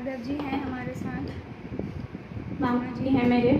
भार्गव जी हैं हमारे साथ, मामा जी हैं मेरे।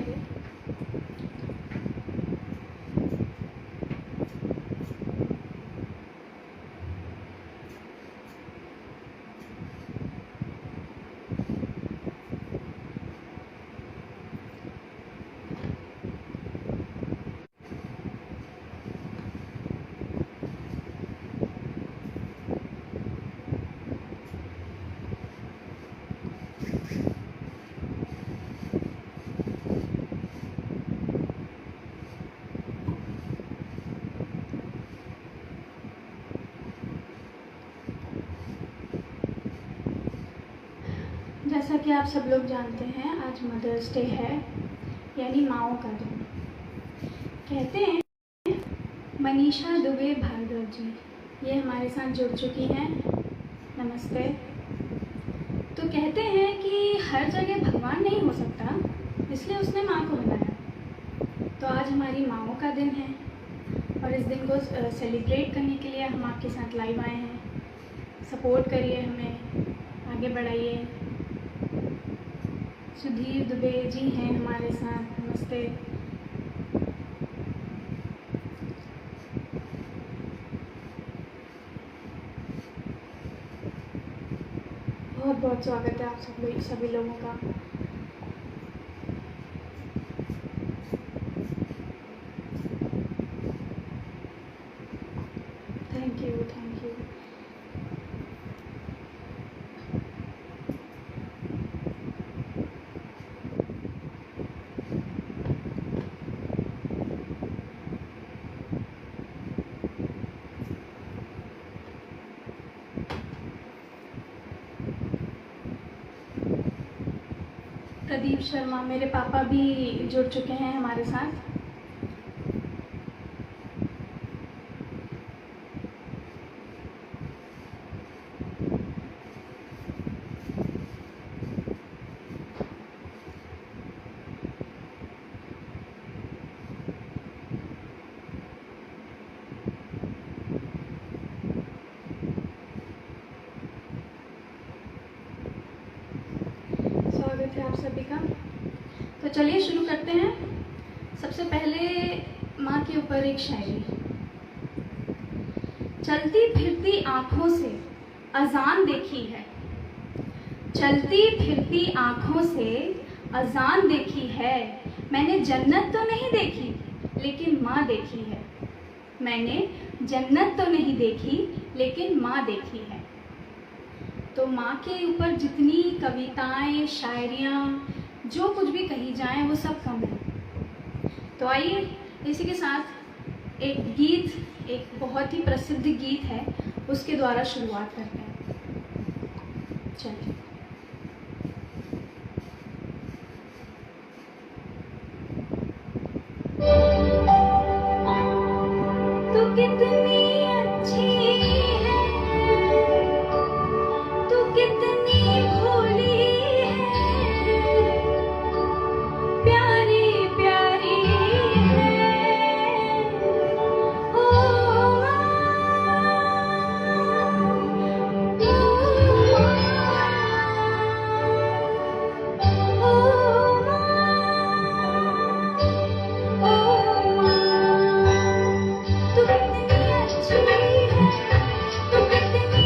जैसा कि आप सब लोग जानते हैं, आज मदर्स डे है, यानी माँओं का दिन। कहते हैं मनीषा दुबे भार्गव जी, ये हमारे साथ जुड़ चुकी हैं। नमस्ते। तो कहते हैं कि हर जगह भगवान नहीं हो सकता, इसलिए उसने माँ को बनाया। तो आज हमारी माँओं का दिन है और इस दिन को सेलिब्रेट करने के लिए हम आपके साथ लाइव आए हैं। सपोर्ट करिए, हमें आगे बढ़ाइए। सुधीर दुबे जी हैं हमारे साथ। नमस्ते। बहुत बहुत स्वागत है आप सभी लोगों का। Thank you, thank you. Pradeep Sharma, मेरे पापा भी जुड़ चुके हैं हमारे साथ। स्वागत है आप सभी का। तो चलिए शुरू करते हैं। सबसे पहले माँ के ऊपर एक शायरी। चलती फिरती आँखों से अजान देखी है, चलती फिरती आँखों से अजान देखी है। मैंने जन्नत तो नहीं देखी, लेकिन माँ देखी है। मैंने जन्नत तो नहीं देखी, लेकिन माँ देखी है। तो माँ के ऊपर जितनी कविताएं, शायरियाँ, जो कुछ भी कही जाएं, वो सब कम है। तो आइए इसी के साथ एक गीत, एक बहुत ही प्रसिद्ध गीत है, उसके द्वारा शुरुआत करते हैं। चलिए। तू कितनी अच्छी है, तू कितनी भोली है, प्यारी प्यारी है। ओ तू कितनी अच्छी है, तू कितनी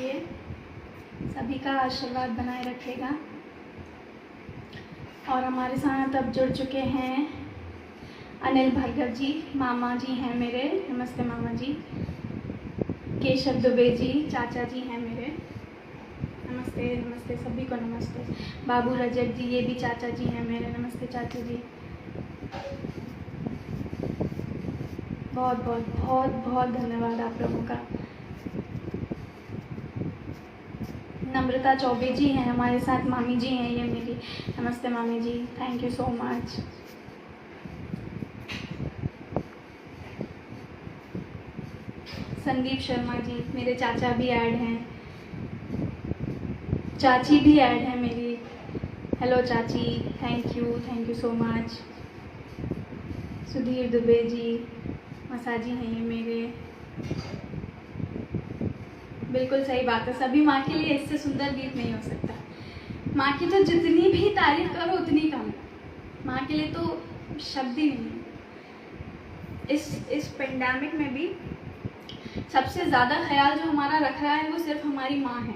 रखिए, सभी का आशीर्वाद बनाए रखेगा। और हमारे साथ अब जुड़ चुके हैं अनिल भार्गव जी, मामा जी हैं मेरे, नमस्ते मामा जी। केशव दुबे जी, चाचा जी हैं मेरे, नमस्ते नमस्ते, सभी को नमस्ते। बाबू रजक जी, ये भी चाचा जी हैं मेरे, नमस्ते चाचा जी। बहुत बहुत बहुत बहुत धन्यवाद आप लोगों का। नम्रता चौबे जी हैं हमारे साथ, मामी जी हैं ये मेरी, नमस्ते मामी जी, thank you so much. Sandeep Sharma ji, मेरे चाचा भी ऐड हैं, चाची भी ऐड है मेरी, हेलो चाची, thank you so much. Sudhir Dubey ji, मसाजी हैं ये मेरे, बिल्कुल सही बात है, सभी माँ के लिए इससे सुंदर गीत नहीं हो सकता। माँ की तो जितनी भी तारीफ करो उतनी कम, माँ के लिए तो शब्द ही नहीं है। इस पेंडेमिक में भी सबसे ज़्यादा ख्याल जो हमारा रख रहा है वो सिर्फ हमारी माँ है।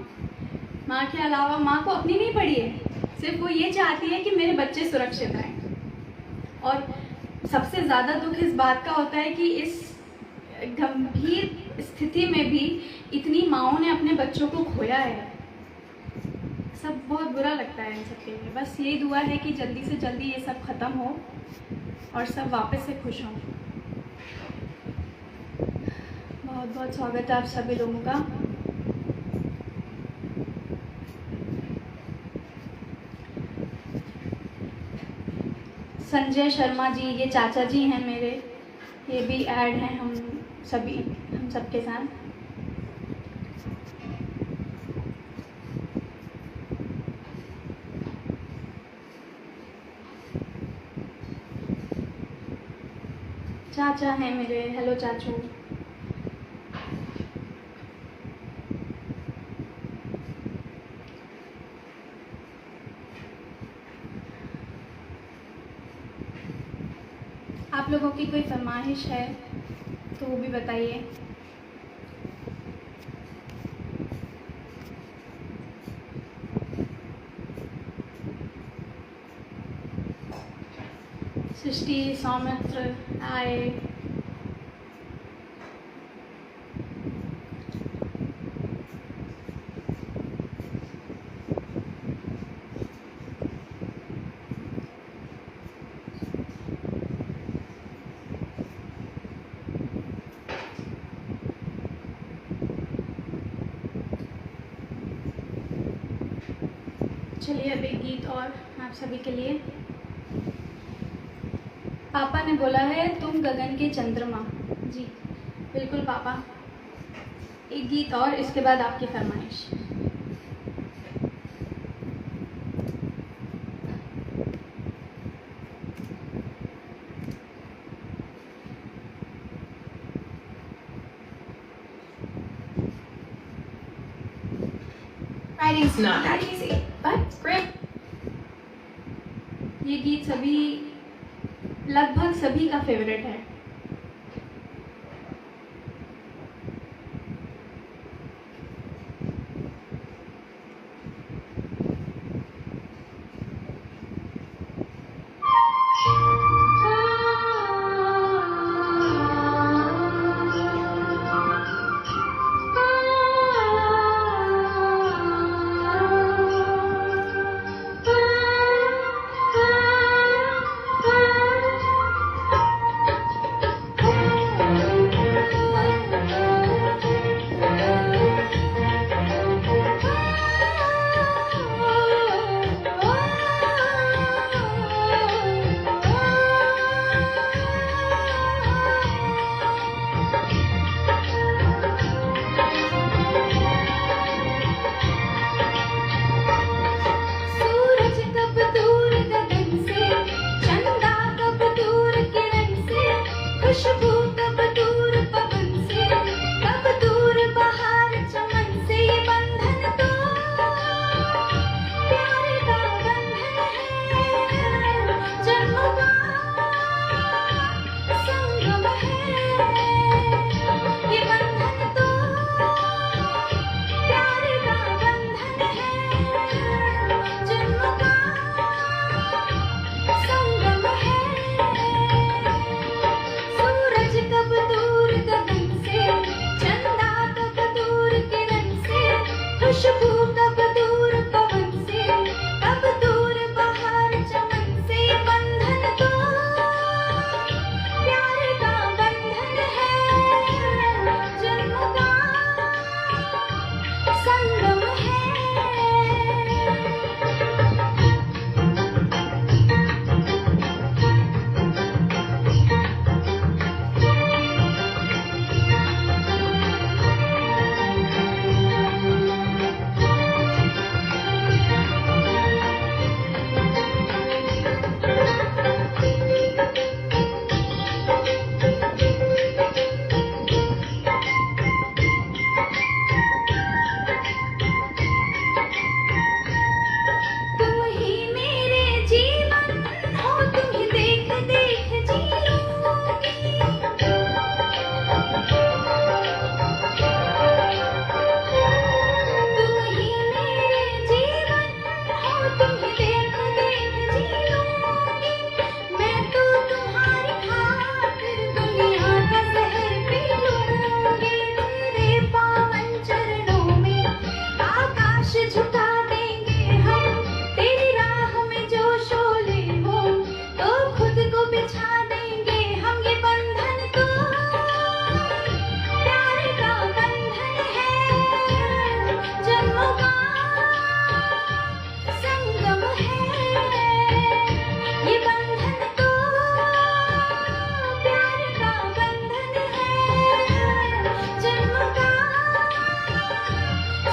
माँ के अलावा, माँ को अपनी नहीं पड़ी है, सिर्फ वो ये चाहती है कि मेरे बच्चे सुरक्षित रहें। और सबसे ज़्यादा दुख इस बात का होता है कि इस गंभीर स्थिति में भी इतनी माँओं ने अपने बच्चों को खोया है। सब बहुत बुरा लगता है इन सब के लिए। बस यही दुआ है कि जल्दी से जल्दी ये सब ख़त्म हो और सब वापस से खुश हों। बहुत बहुत स्वागत है आप सभी लोगों का। संजय शर्मा जी, ये चाचा जी हैं मेरे, ये भी ऐड हैं हम सबके साथ। चाचा हैं मेरे, हेलो चाचू। आप लोगों की कोई फरमाइश है तो वो भी बताइए। सृष्टि, सौमित्र आए, चलिए अब एक गीत और आप सभी के लिए। पापा ने बोला है तुम गगन के चंद्रमा। जी बिल्कुल पापा, एक गीत और, इसके बाद आपकी फरमाइश। Writing's not that easy, but great. ये गीत सभी, लगभग सभी का फेवरेट है। खुशबू कब दूर पवन से, कब दूर बहार चमन से। बंधन तो प्यार का बंधन है, जन्म का संगम है। तुम ही मेरे जीवन हो, तुम ही देख देख जी लूंगी। तुम ही मेरे जीवन हो, तुम ही देख देख जी लूंगी। मैं तो तुम्हारी खातिर दुनिया का जहर पी लूंगी। तेरे पावन चरणों में आकाश झुका देंगे हम। तेरी राह में जो शोले हो, तो खुद को बिछा देंगे हम। ये बंधन तो प्यार का बंधन है, जन्मों का संगम है। ये बंधन तो प्यार का बंधन है, जन्मों का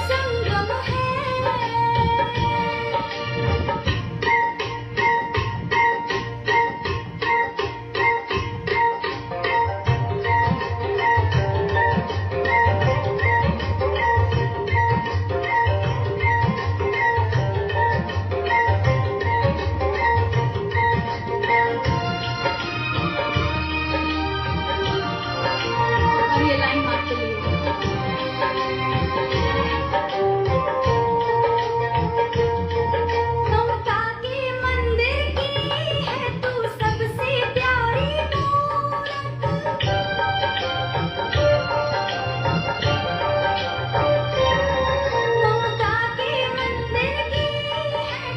संगम है। और ये लाइन आपके लिए। ममता के मंदिर की है तू सबसे प्यारी मूरत। ममता के मंदिर की है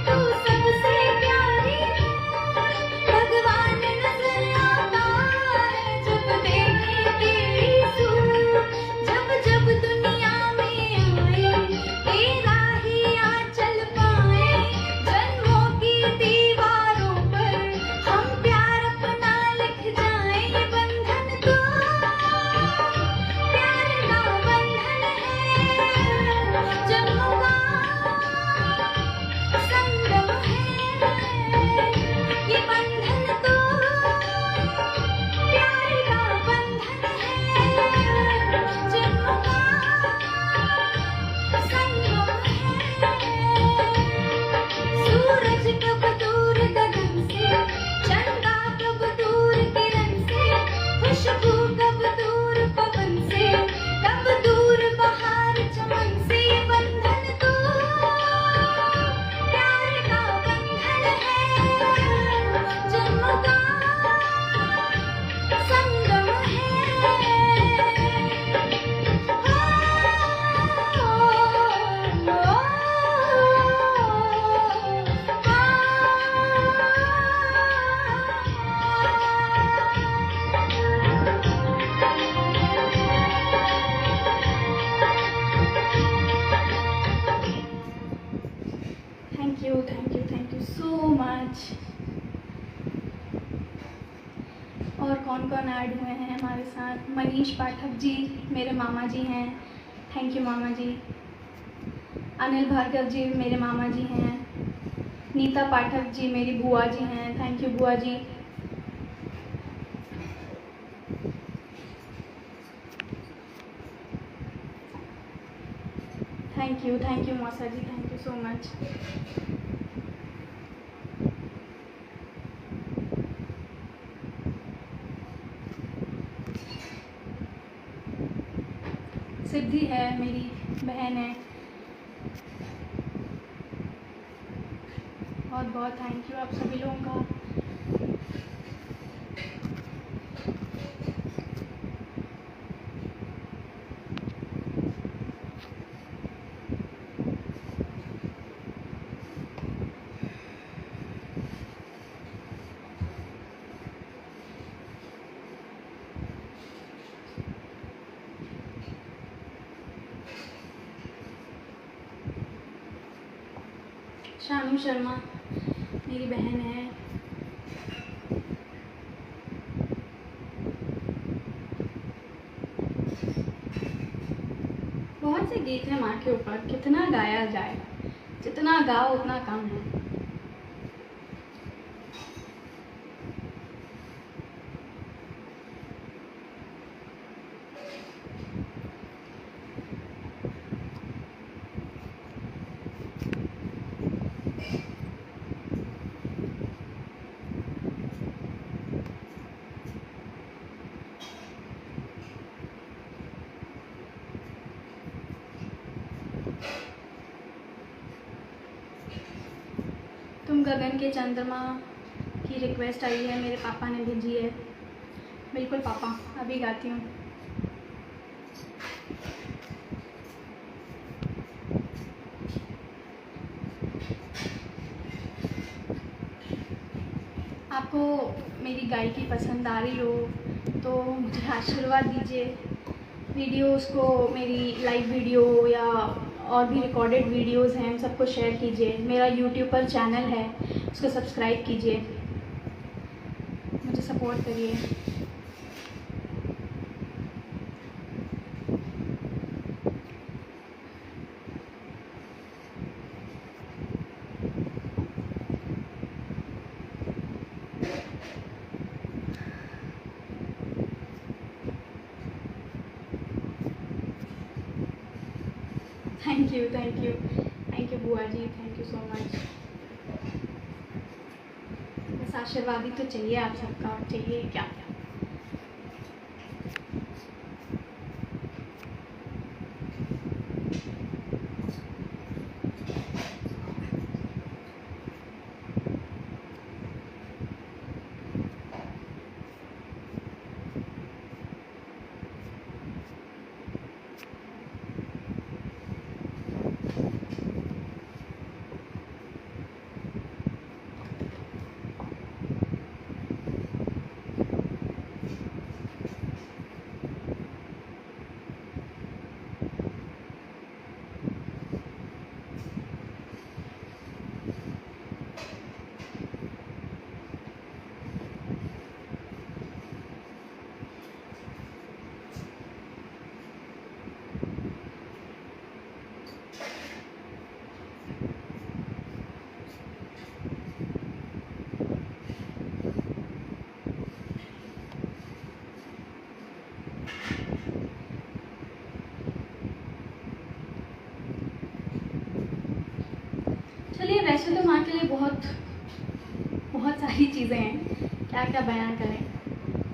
तू सबसे प्यारी मूरत। भगवान नजर आता है जब देखे तेरी सूरत। जब जब दुनिया में आए, तेरा ही आंचल पाए। जन्मों की दीवारों पर हम प्यार अपना लिख जाएं। ये बंधन तो प्यार का बंधन है, जन्मों का संगम है। ये बंधन तो प्यार का बंधन है, जन्मों का संगम है। सूरज कब दूर गगन से, चंदा कब दूर किरण से। खुशबू कब दूर पवन से, कब दूर बहार चमन से। ये बंधन तो प्यार का बंधन है, जन्मों का संगम है। Thank you so much. और कौन कौन ऐड हुए हैं हमारे साथ? मनीष पाठक जी मेरे मामा जी हैं, थैंक यू मामा जी। अनिल भार्गव जी मेरे मामा जी हैं। नीता पाठक जी मेरी बुआ जी हैं, थैंक यू बुआ जी। थैंक यू मौसा जी, थैंक यू सो मच। सिद्धि है मेरी बहन है, बहुत बहुत थैंक यू आप सभी लोगों का। शानू शर्मा मेरी बहन है। बहुत से गीत हैं माँ के ऊपर, कितना गाया जाए, जितना गाओ उतना कम है। तुम गगन के चंद्रमा की रिक्वेस्ट आई है, मेरे पापा ने भेजी है। बिल्कुल पापा, अभी गाती हूँ। आपको मेरी गायकी पसंद आ रही हो तो मुझे आशीर्वाद दीजिए। वीडियोस को, मेरी लाइव वीडियो या और भी रिकॉर्डेड वीडियोस हैं, सबको शेयर कीजिए। मेरा यूट्यूब पर चैनल है, उसको सब्सक्राइब कीजिए, मुझे सपोर्ट करिए। थैंक यू बुआ जी, थैंक यू सो मच। बस आशीर्वाद ही तो चाहिए आप सबका, और चाहिए क्या। चलिए, वैसे तो माँ के लिए बहुत सारी चीज़ें हैं, क्या क्या बयान करें,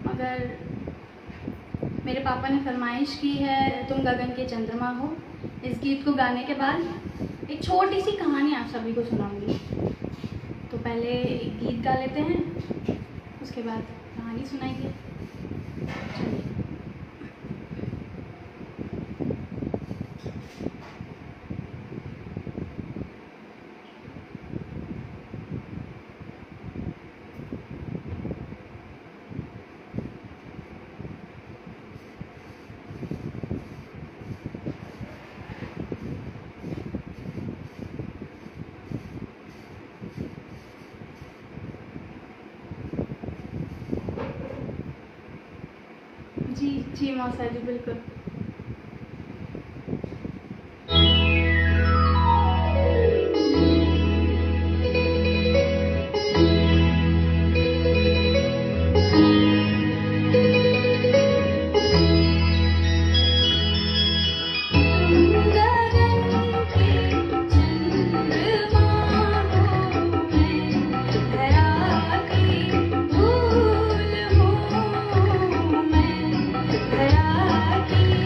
मगर मेरे पापा ने फरमाइश की है तुम गगन के चंद्रमा हो। इस गीत को गाने के बाद एक छोटी सी कहानी आप सभी को सुनाऊंगी। तो पहले गीत गा लेते हैं, उसके बाद कहानी सुनाएंगे। चलिए। जी मौसा जी, बिल्कुल। धरा की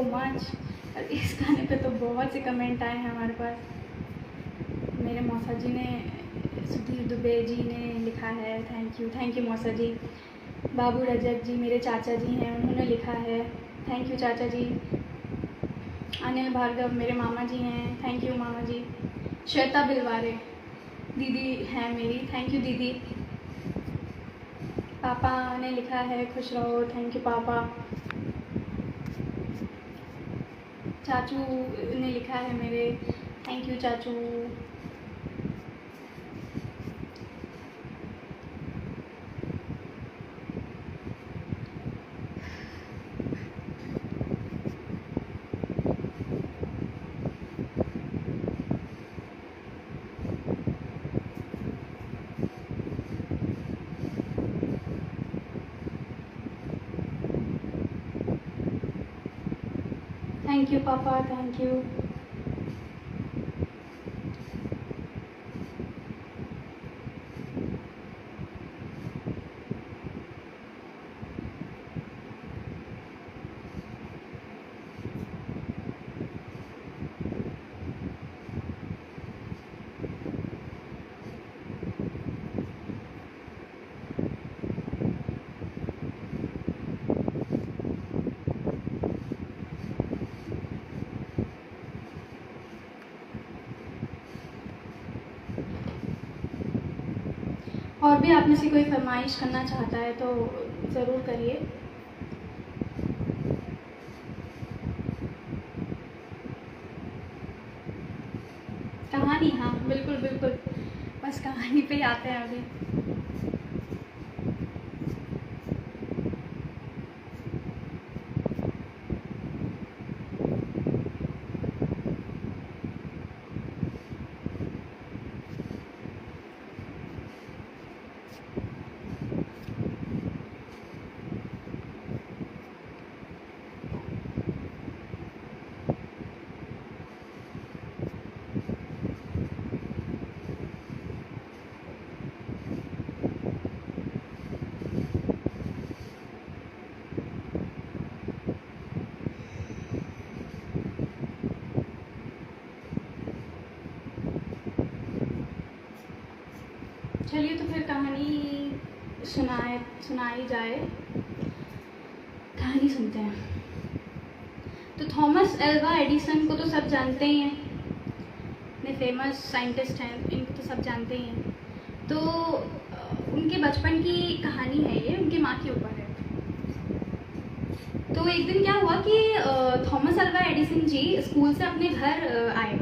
मच। और इस गाने पे तो बहुत से कमेंट आए हैं हमारे पास। मेरे मौसा जी ने, सुधीर दुबे जी ने लिखा है थैंक यू मौसा जी। बाबू रजक जी मेरे चाचा जी हैं, उन्होंने लिखा है थैंक यू चाचा जी। अनिल भार्गव मेरे मामा जी हैं, थैंक यू मामा जी। श्वेता बिलवारे दीदी हैं मेरी, थैंक यू दीदी। पापा ने लिखा है खुश रहो, थैंक यू पापा। चाचू ने लिखा है मेरे, थैंक यू चाचू। थैंक यू पापा, थैंक यू। और भी आप में से कोई फरमाइश करना चाहता है तो ज़रूर करिए। कहानी, हाँ बिल्कुल बिल्कुल, बस कहानी पे ही आते हैं अभी। चलिए तो फिर कहानी सुनाई जाए। कहानी सुनते हैं। तो थॉमस एल्वा एडिसन को तो सब जानते ही हैं, इतने फेमस साइंटिस्ट हैं, इनको तो सब जानते ही हैं। तो उनके बचपन की कहानी है ये, उनकी माँ के ऊपर है। तो एक दिन क्या हुआ कि थॉमस एल्वा एडिसन जी स्कूल से अपने घर आए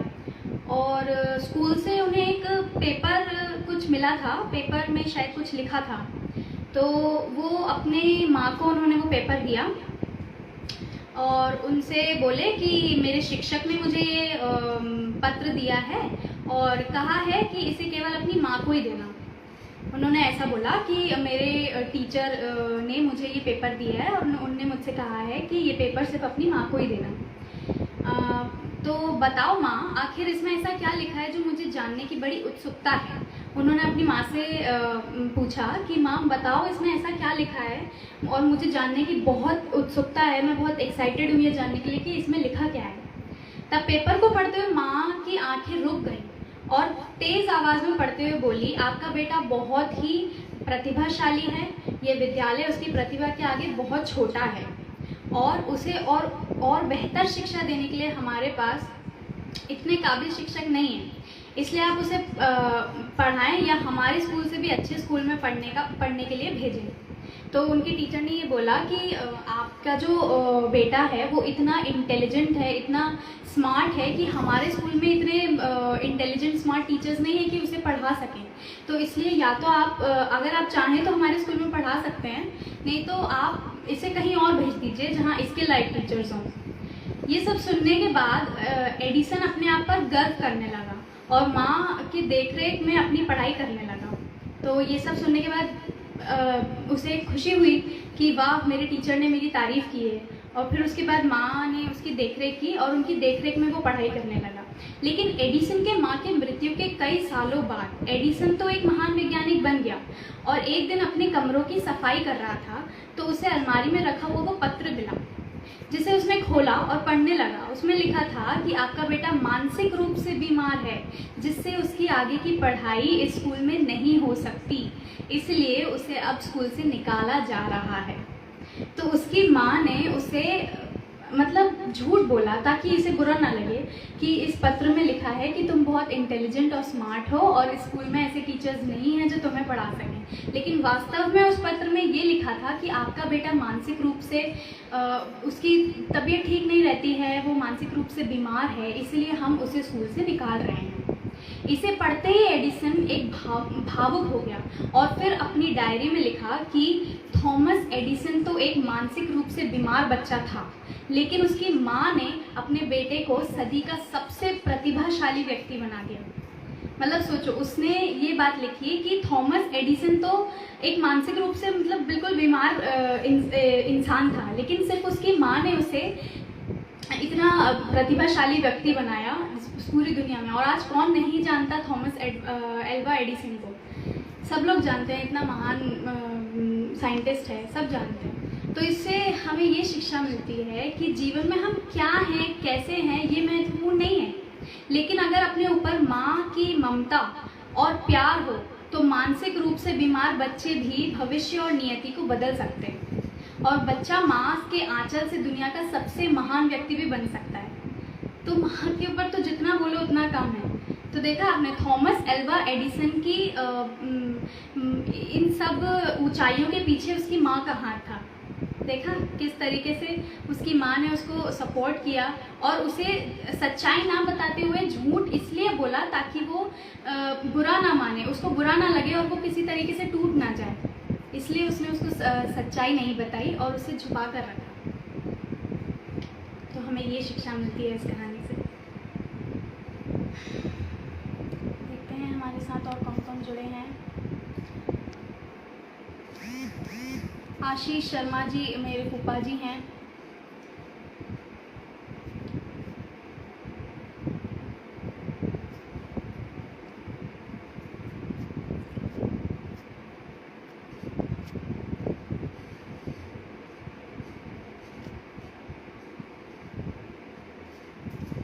और स्कूल से उन्हें एक पेपर कुछ मिला था, पेपर में शायद कुछ लिखा था। तो वो अपने माँ को उन्होंने वो पेपर दिया और उनसे बोले कि मेरे शिक्षक ने मुझे ये पत्र दिया है और कहा है कि इसे केवल अपनी माँ को ही देना। उन्होंने ऐसा बोला कि मेरे टीचर ने मुझे ये पेपर दिया है और उन्होंने मुझसे कहा है कि ये पेपर सिर्फ अपनी माँ को ही देना। तो बताओ माँ, आखिर इसमें ऐसा क्या लिखा है जो मुझे जानने की बड़ी उत्सुकता है। उन्होंने अपनी माँ से पूछा कि माँ बताओ इसमें ऐसा क्या लिखा है और मुझे जानने की बहुत उत्सुकता है, मैं बहुत एक्साइटेड हूँ ये जानने के लिए कि इसमें लिखा क्या है। तब पेपर को पढ़ते हुए माँ की आंखें रुक गई और तेज आवाज में पढ़ते हुए बोली, आपका बेटा बहुत ही प्रतिभाशाली है, ये विद्यालय उसकी प्रतिभा के आगे बहुत छोटा है और उसे और बेहतर शिक्षा देने के लिए हमारे पास इतने काबिल शिक्षक नहीं हैं, इसलिए आप उसे पढ़ाएं या हमारे स्कूल से भी अच्छे स्कूल में पढ़ने के लिए भेजें। तो उनके टीचर ने ये बोला कि आपका जो बेटा है वो इतना इंटेलिजेंट है, इतना स्मार्ट है कि हमारे स्कूल में इतने इंटेलिजेंट स्मार्ट टीचर्स नहीं है कि उसे पढ़ा सकें। तो इसलिए या तो आप अगर आप चाहें तो हमारे स्कूल में पढ़ा सकते हैं, नहीं तो आप इसे कहीं और भेज दीजिए जहाँ इसके लायक टीचर्स हों। ये सब सुनने के बाद एडिसन अपने आप पर गर्व करने लगा और माँ की देखरेख में अपनी पढ़ाई करने लगा। तो ये सब सुनने के बाद उसे खुशी हुई कि वाह मेरे टीचर ने मेरी तारीफ़ की है। और फिर उसके बाद माँ ने उसकी देखरेख की और उनकी देखरेख में वो पढ़ाई करने लगा। लेकिन एडिसन के माँ के मृत्यु के कई सालों बाद एडिसन तो एक महान वैज्ञानिक बन गया और एक दिन अपने कमरों की सफाई कर रहा था तो उसे अलमारी में रखा हुआ वो पत्र मिला जिसे उसने खोला और पढ़ने लगा। उसमें लिखा था कि आपका बेटा मानसिक रूप से बीमार है, जिससे उसकी आगे की पढ़ाई इस स्कूल में नहीं हो सकती, इसलिए उसे अब स्कूल से निकाला जा रहा है। तो उसकी माँ ने उसे मतलब झूठ बोला ताकि इसे बुरा ना लगे कि इस पत्र में लिखा है कि तुम बहुत इंटेलिजेंट और स्मार्ट हो और स्कूल में ऐसे टीचर्स नहीं हैं जो तुम्हें पढ़ा सकें। लेकिन वास्तव में उस पत्र में ये लिखा था कि आपका बेटा मानसिक रूप से उसकी तबीयत ठीक नहीं रहती है, वो मानसिक रूप से बीमार है, इसलिए हम उसे स्कूल से निकाल रहे हैं। इसे पढ़ते ही एडिसन एक भावुक हो गया और फिर अपनी डायरी में लिखा कि थॉमस एडिसन तो एक मानसिक रूप से बीमार बच्चा था, लेकिन उसकी माँ ने अपने बेटे को सदी का सबसे प्रतिभाशाली व्यक्ति बना दिया। मतलब सोचो, उसने ये बात लिखी कि थॉमस एडिसन तो एक मानसिक रूप से मतलब बिल्कुल बीमार इंसान था, लेकिन सिर्फ उसकी माँ ने उसे इतना प्रतिभाशाली व्यक्ति बनाया पूरी दुनिया में। और आज कौन नहीं जानता थॉमस एल्वा एडिसन को? सब लोग जानते हैं, इतना महान साइंटिस्ट है, सब जानते हैं। तो इससे हमें ये शिक्षा मिलती है कि जीवन में हम क्या हैं, कैसे हैं, ये महत्वपूर्ण नहीं है, लेकिन अगर अपने ऊपर माँ की ममता और प्यार हो तो मानसिक रूप से बीमार बच्चे भी भविष्य और नियति को बदल सकते हैं, और बच्चा माँ के आंचल से दुनिया का सबसे महान व्यक्ति भी बन सकता है। तो माँ के ऊपर तो जितना बोलो उतना कम है। तो देखा आपने थॉमस एल्वा एडिसन की इन सब ऊंचाइयों के पीछे उसकी माँ का हाथ था। देखा किस तरीके से उसकी माँ ने उसको सपोर्ट किया और उसे सच्चाई ना बताते हुए झूठ इसलिए बोला ताकि वो बुरा ना माने, उसको बुरा ना लगे और वो किसी तरीके से टूट ना जाए, इसलिए उसने उसको सच्चाई नहीं बताई और उसे छुपा कर रखा। तो हमें ये शिक्षा मिलती है इस कहानी से। देखते हैं हमारे साथ और कौन कौन जुड़े हैं। आशीष शर्मा जी मेरे फूफा जी हैं।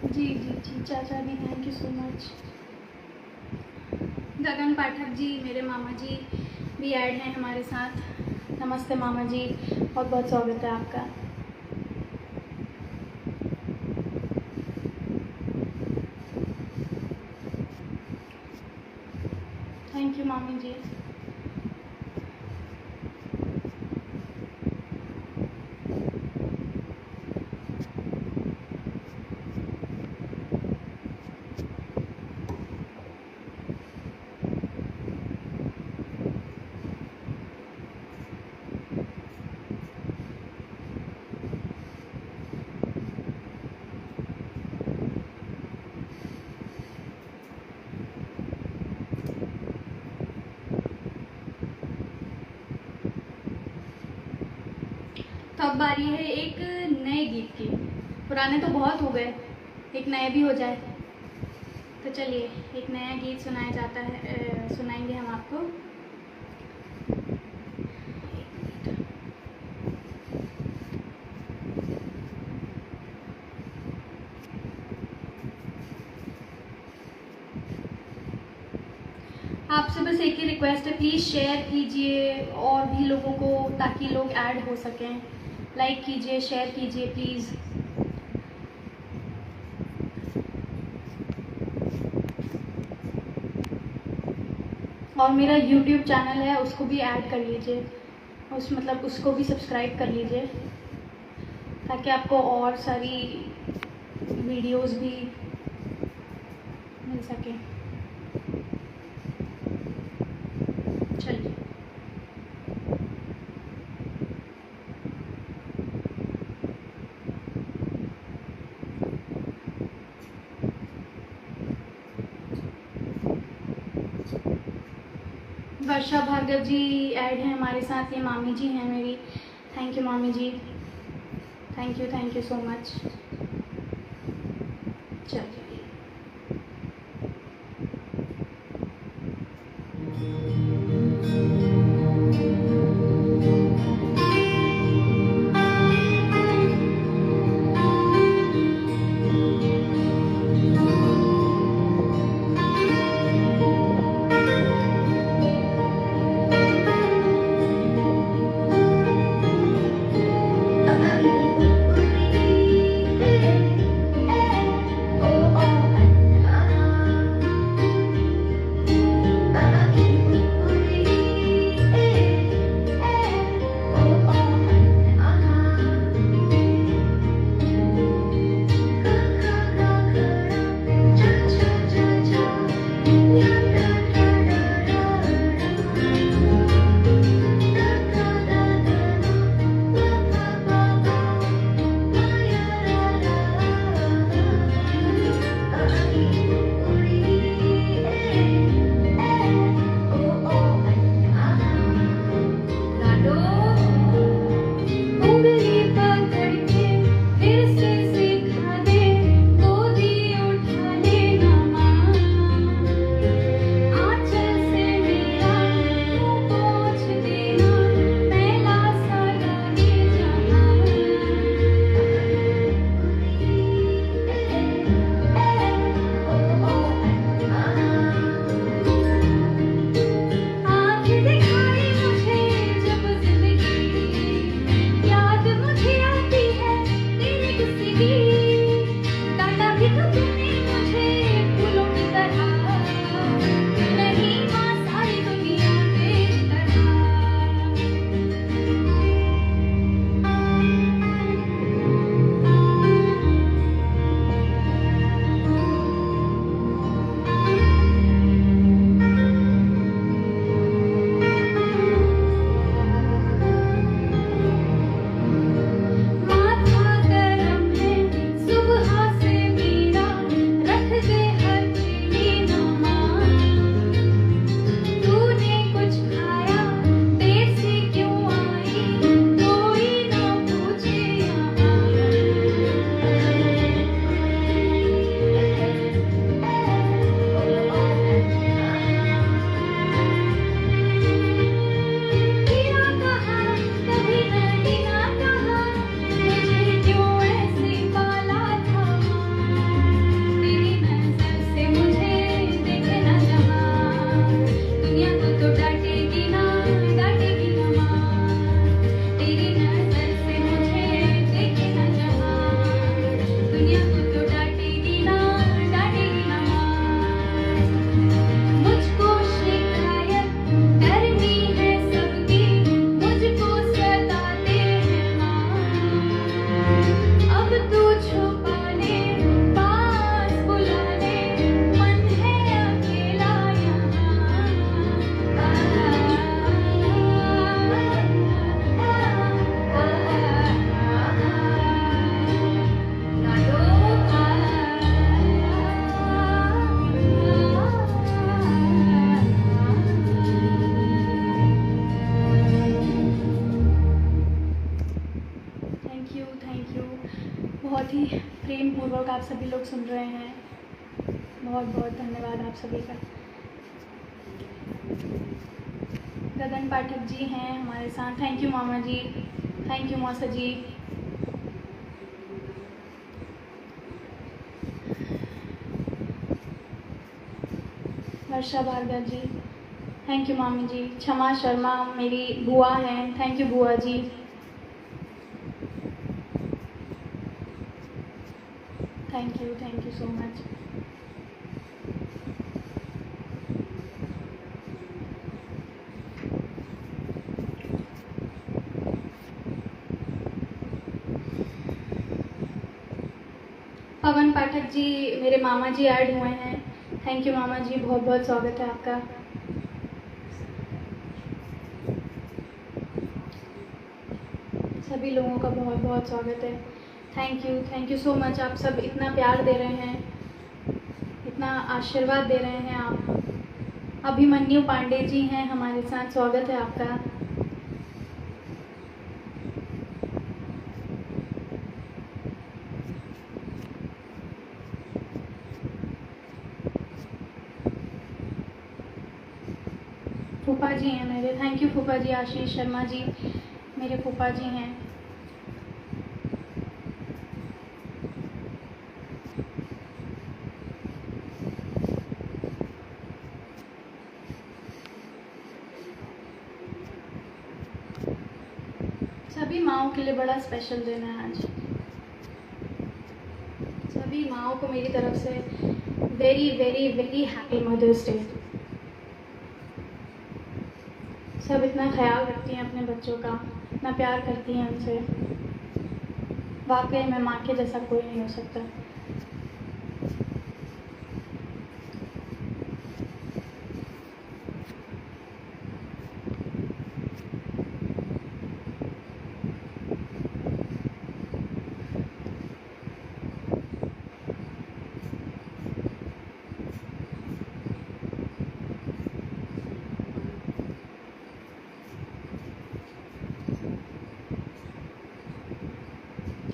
जी चाचा जी, थैंक यू सो मच। गगन पाठक जी मेरे मामा जी भी ऐड हैं हमारे साथ। नमस्ते मामा जी, बहुत बहुत स्वागत है आपका। थैंक यू मामी जी। तो अब बारी है एक नए गीत की। पुराने तो बहुत हो गए, एक नए भी हो जाए। तो चलिए एक नया गीत सुनाया जाता है, सुनाएंगे हम आपको। आपसे बस एक ही रिक्वेस्ट है, प्लीज़ शेयर कीजिए और भी लोगों को, ताकि लोग ऐड हो सकें। लाइक कीजिए, शेयर कीजिए प्लीज़। और मेरा YouTube चैनल है, उसको भी ऐड कर लीजिए, उसको भी सब्सक्राइब कर लीजिए, ताकि आपको और सारी वीडियोस भी मिल सके। चलिए वर्षा भार्गव जी ऐड हैं हमारे साथ, ये मामी जी हैं मेरी। थैंक यू मामी जी, थैंक यू सो मच। चलिए बहुत ही प्रेम पूर्वक आप सभी लोग सुन रहे हैं। बहुत बहुत धन्यवाद आप सभी का। गगन पाठक जी हैं हमारे साथ। थैंक यू मामा जी, थैंक यू मौसा जी। वर्षा भार्गव जी, थैंक यू मामी जी। क्षमा शर्मा मेरी बुआ हैं, थैंक यू बुआ जी। Thank you so much. Pawan Pathak ji मेरे मामा जी ऐड हुए हैं। थैंक यू मामा जी, बहुत बहुत स्वागत है आपका। सभी लोगों का बहुत बहुत स्वागत है। Thank you so much. आप सब इतना प्यार दे रहे हैं, इतना आशीर्वाद दे रहे हैं आप। अभिमन्यु पांडे जी हैं हमारे साथ, स्वागत है आपका। फूफा जी हैं मेरे, थैंक यू फूफा जी। आशीष शर्मा जी मेरे फूफा जी हैं। सभी माँओं के लिए बड़ा स्पेशल दिन है आज। सभी माँओं को मेरी तरफ से very very very happy mother's day. सब इतना ख्याल रखती हैं अपने बच्चों का, इतना प्यार करती हैं उनसे। वाकई में माँ के जैसा कोई नहीं हो सकता।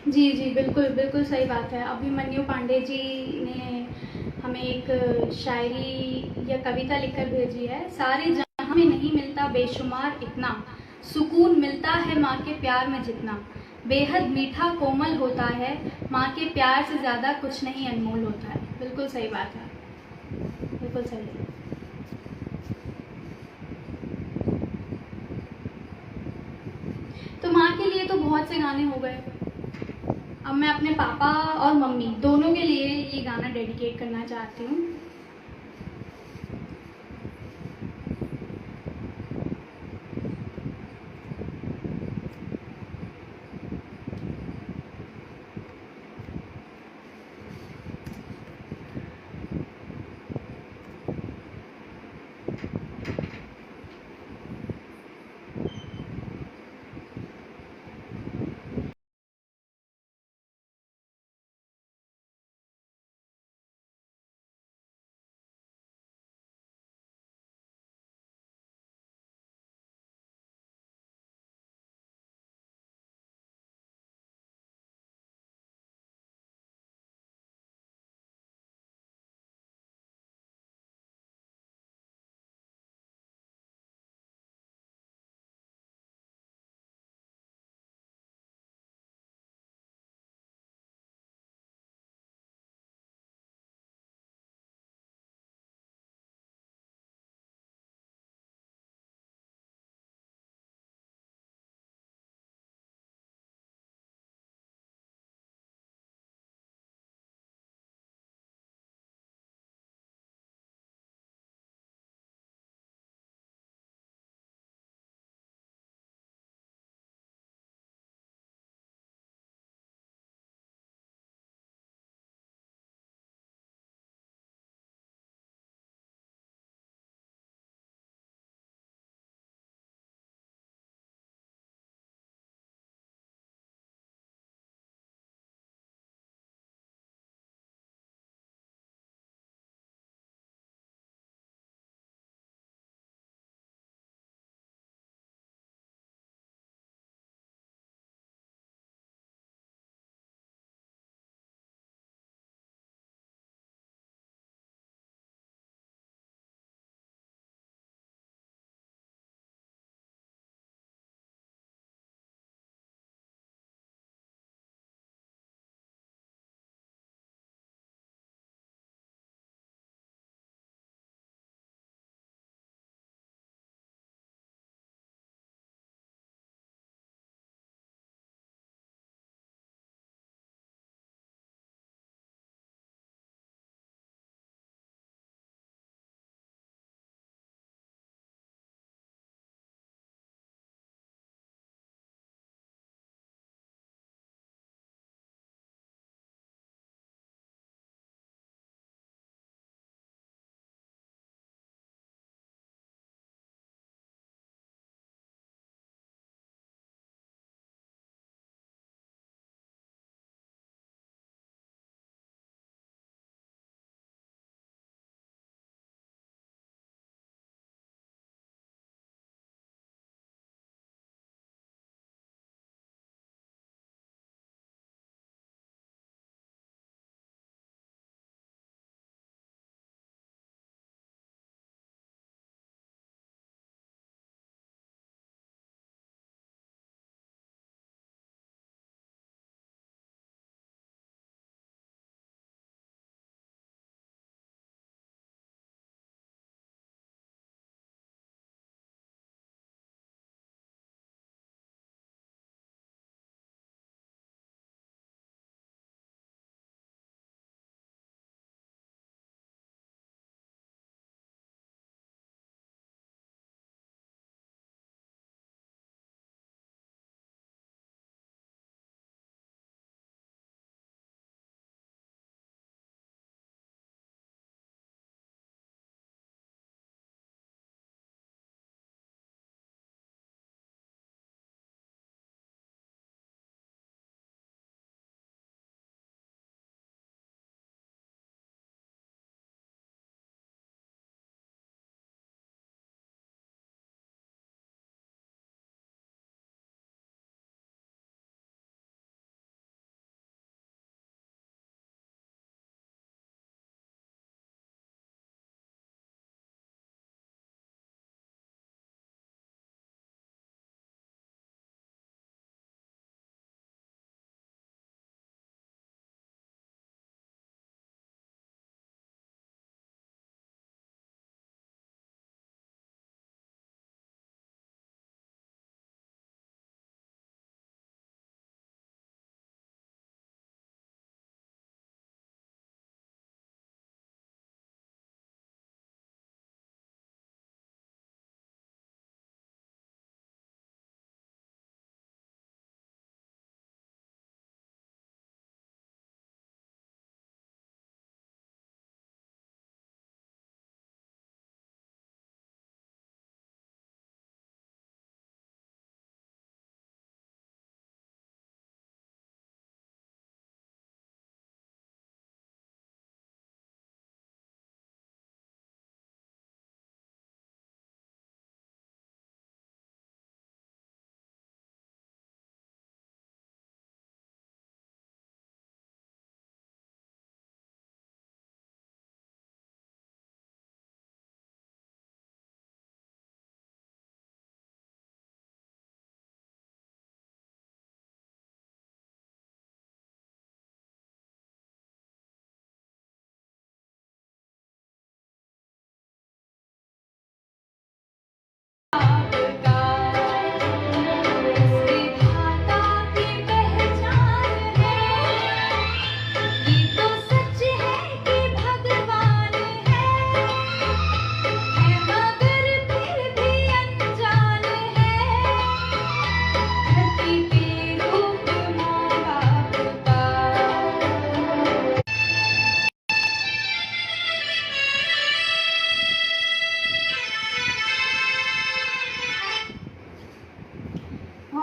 जी जी, बिल्कुल बिल्कुल सही बात है। अभिमन्यु पांडे जी ने हमें एक शायरी या कविता लिखकर भेजी है। सारे जहां में नहीं मिलता बेशुमार इतना, सुकून मिलता है माँ के प्यार में जितना। बेहद मीठा कोमल होता है, माँ के प्यार से ज़्यादा कुछ नहीं अनमोल होता है। बिल्कुल सही बात है, बिल्कुल सही है। तो माँ के लिए तो बहुत से गाने हो गए। अब मैं अपने पापा और मम्मी दोनों के लिए ये गाना डेडिकेट करना चाहती हूँ।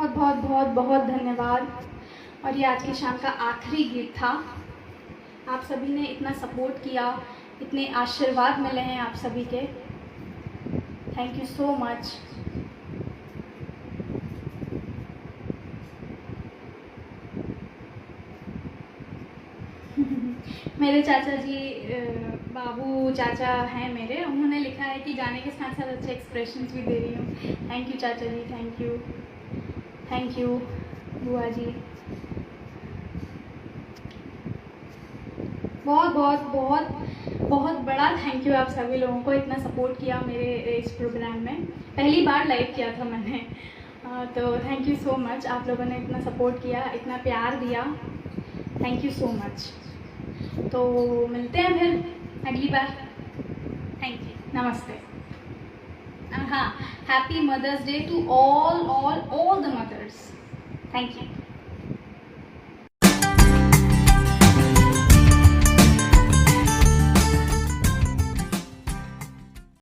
बहुत बहुत बहुत बहुत धन्यवाद। और ये आज की शाम का आखिरी गीत था। आप सभी ने इतना सपोर्ट किया, इतने आशीर्वाद मिले हैं आप सभी के। Thank you so much. मेरे चाचा जी, बाबू चाचा हैं मेरे, उन्होंने लिखा है कि गाने के साथ साथ अच्छे एक्सप्रेशंस भी दे रही हूँ। थैंक यू चाचा जी, थैंक यू बुआ जी। बहुत बहुत बहुत बहुत बड़ा थैंक यू आप सभी लोगों को, इतना सपोर्ट किया मेरे इस प्रोग्राम में। पहली बार लाइव किया था मैंने, तो थैंक यू सो मच। आप लोगों ने इतना सपोर्ट किया, इतना प्यार दिया, थैंक यू सो मच। तो मिलते हैं फिर अगली बार। थैंक यू, नमस्ते। हाँ, happy mother's day to all the mothers. Thank you.